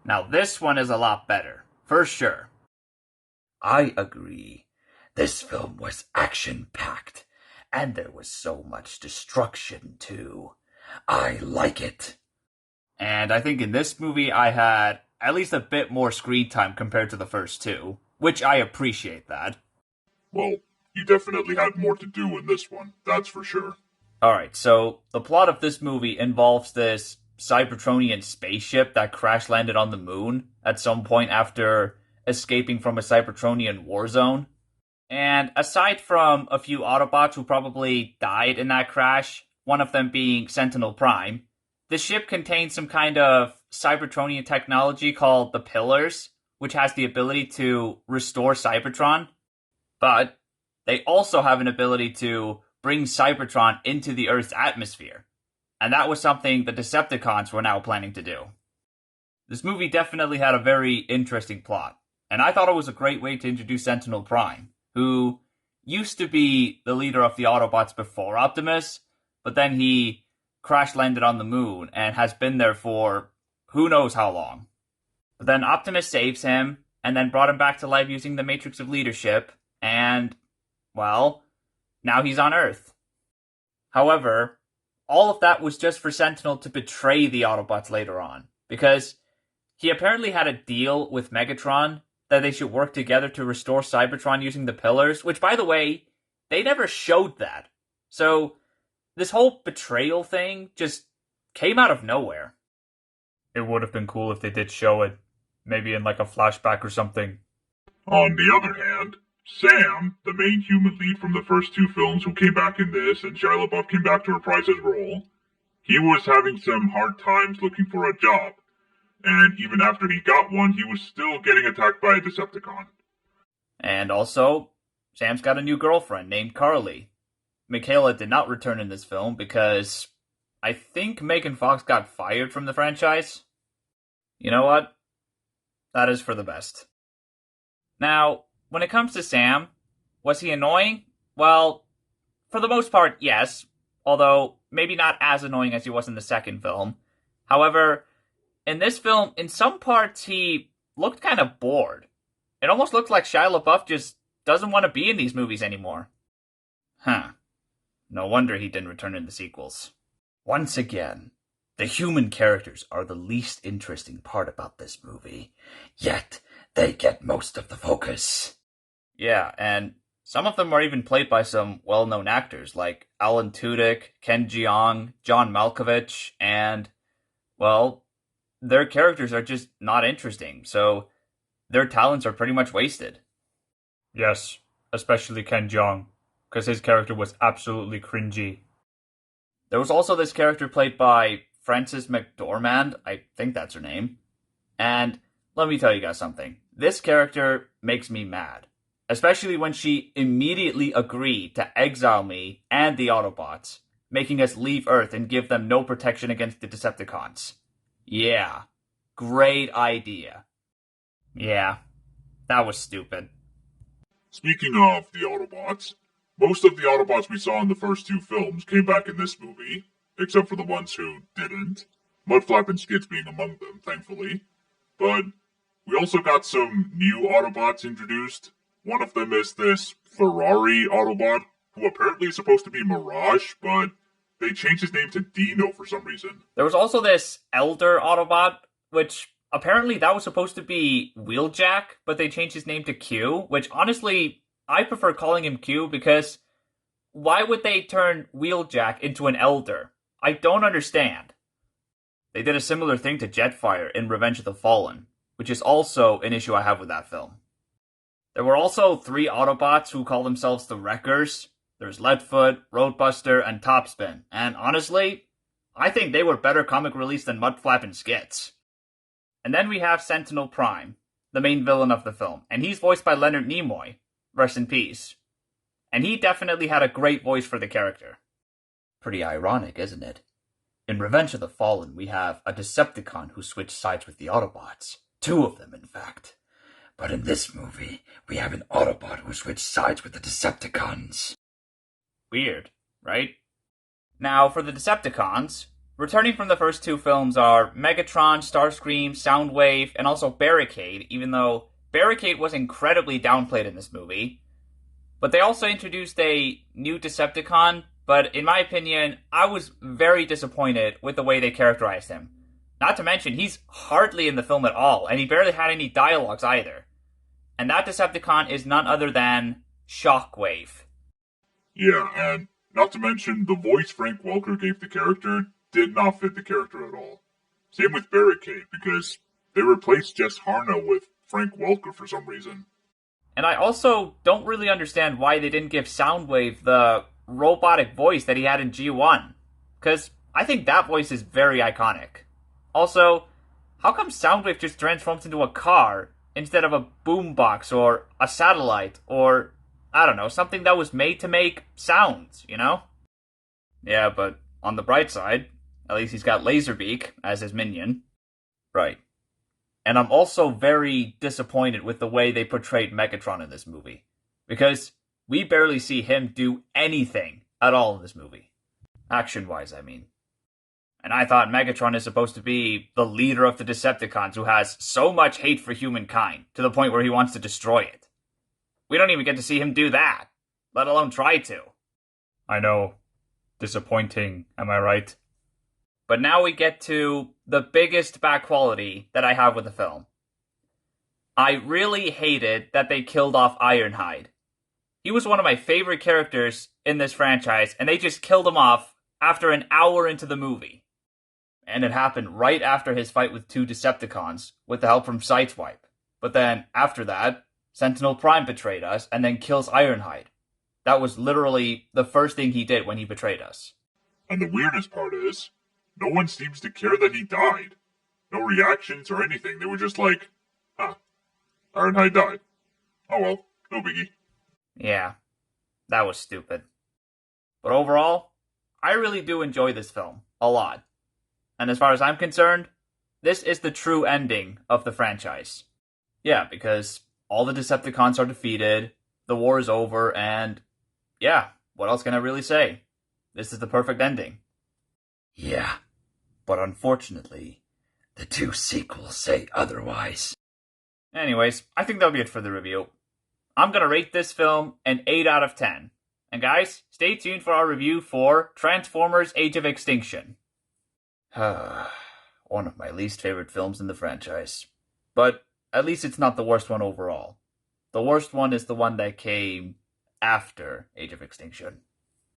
Now this one is a lot better, for sure. I agree. This film was action-packed, and there was so much destruction, too. I like it. And I think in this movie I had at least a bit more screen time compared to the first two, which I appreciate that. Well, you definitely had more to do in this one, that's for sure. Alright, so the plot of this movie involves this Cybertronian spaceship that crash landed on the moon at some point after escaping from a Cybertronian war zone. And aside from a few Autobots who probably died in that crash, one of them being Sentinel Prime, the ship contains some kind of Cybertronian technology called the Pillars, which has the ability to restore Cybertron. But they also have an ability to bring Cybertron into the Earth's atmosphere. And that was something the Decepticons were now planning to do. This movie definitely had a very interesting plot, and I thought it was a great way to introduce Sentinel Prime, who used to be the leader of the Autobots before Optimus, but then he crash landed on the moon and has been there for who knows how long. But then Optimus saves him, and then brought him back to life using the Matrix of Leadership, and, well, now he's on Earth. However, all of that was just for Sentinel to betray the Autobots later on, because he apparently had a deal with Megatron that they should work together to restore Cybertron using the Pillars, which, by the way, they never showed that. So, this whole betrayal thing just came out of nowhere. It would have been cool if they did show it, maybe in like a flashback or something. On the other hand, Sam, the main human lead from the first two films who came back in this, and Shia LaBeouf came back to reprise his role, he was having some hard times looking for a job. And even after he got one, he was still getting attacked by a Decepticon. And also, Sam's got a new girlfriend named Carly. Michaela did not return in this film because I think Megan Fox got fired from the franchise. You know what? That is for the best. Now, when it comes to Sam, was he annoying? Well, for the most part, yes. Although, maybe not as annoying as he was in the second film. However, in this film, in some parts, he looked kind of bored. It almost looked like Shia LaBeouf just doesn't want to be in these movies anymore. Huh. No wonder he didn't return in the sequels. Once again, the human characters are the least interesting part about this movie, yet they get most of the focus. Yeah, and some of them are even played by some well-known actors, like Alan Tudyk, Ken Jeong, John Malkovich, and, well, their characters are just not interesting, so their talents are pretty much wasted. Yes, especially Ken Jeong, because his character was absolutely cringy. There was also this character played by Frances McDormand, I think that's her name, and let me tell you guys something. This character makes me mad, especially when she immediately agreed to exile me and the Autobots, making us leave Earth and give them no protection against the Decepticons. Yeah, great idea. Yeah, that was stupid. Speaking of the Autobots, most of the Autobots we saw in the first two films came back in this movie, except for the ones who didn't. Mudflap and Skids being among them, thankfully. But we also got some new Autobots introduced. One of them is this Ferrari Autobot, who apparently is supposed to be Mirage, but they changed his name to Dino for some reason. There was also this Elder Autobot, which apparently that was supposed to be Wheeljack, but they changed his name to Q, which honestly, I prefer calling him Q because why would they turn Wheeljack into an Elder? I don't understand. They did a similar thing to Jetfire in Revenge of the Fallen, which is also an issue I have with that film. There were also 3 Autobots who call themselves the Wreckers. There's Leadfoot, Roadbuster, and Topspin, and honestly, I think they were better comic relief than Mudflap and Skits. And then we have Sentinel Prime, the main villain of the film, and he's voiced by Leonard Nimoy, rest in peace. And he definitely had a great voice for the character. Pretty ironic, isn't it? In Revenge of the Fallen, we have a Decepticon who switched sides with the Autobots. 2 of them, in fact. But in this movie, we have an Autobot who switched sides with the Decepticons. Weird, right? Now, for the Decepticons, Returning from the first two films are Megatron, Starscream, Soundwave, and also Barricade, even though Barricade was incredibly downplayed in this movie. But they also introduced a new Decepticon, but in my opinion, I was very disappointed with the way they characterized him. Not to mention, he's hardly in the film at all, and he barely had any dialogues either. And that Decepticon is none other than Shockwave. Yeah, and not to mention, the voice Frank Welker gave the character did not fit the character at all. Same with Barricade, because they replaced Jess Harno with Frank Welker for some reason. And I also don't really understand why they didn't give Soundwave the robotic voice that he had in G1. Because I think that voice is very iconic. Also, how come Soundwave just transforms into a car instead of a boombox or a satellite or, I don't know, something that was made to make sounds, you know? Yeah, but on the bright side, at least he's got Laserbeak as his minion. Right. And I'm also very disappointed with the way they portrayed Megatron in this movie. Because we barely see him do anything at all in this movie. Action-wise, I mean. And I thought Megatron is supposed to be the leader of the Decepticons who has so much hate for humankind, to the point where he wants to destroy it. We don't even get to see him do that, let alone try to. I know. Disappointing, am I right? But now we get to the biggest bad quality that I have with the film. I really hated that they killed off Ironhide. He was one of my favorite characters in this franchise, and they just killed him off after an hour into the movie. And it happened right after his fight with two Decepticons, with the help from Sideswipe. But then, after that, Sentinel Prime betrayed us, and then kills Ironhide. That was literally the first thing he did when he betrayed us. And the weirdest part is, no one seems to care that he died. No reactions or anything. They were just like, Ironhide died. Oh well, no biggie. Yeah, that was stupid. But overall, I really do enjoy this film a lot. And as far as I'm concerned, this is the true ending of the franchise. Yeah, because all the Decepticons are defeated, the war is over, and yeah, what else can I really say? This is the perfect ending. Yeah, but unfortunately, the two sequels say otherwise. Anyways, I think that'll be it for the review. I'm gonna rate this film an 8 out of 10. And guys, stay tuned for our review for Transformers Age of Extinction. One of my least favorite films in the franchise. But at least it's not the worst one overall. The worst one is the one that came after Age of Extinction.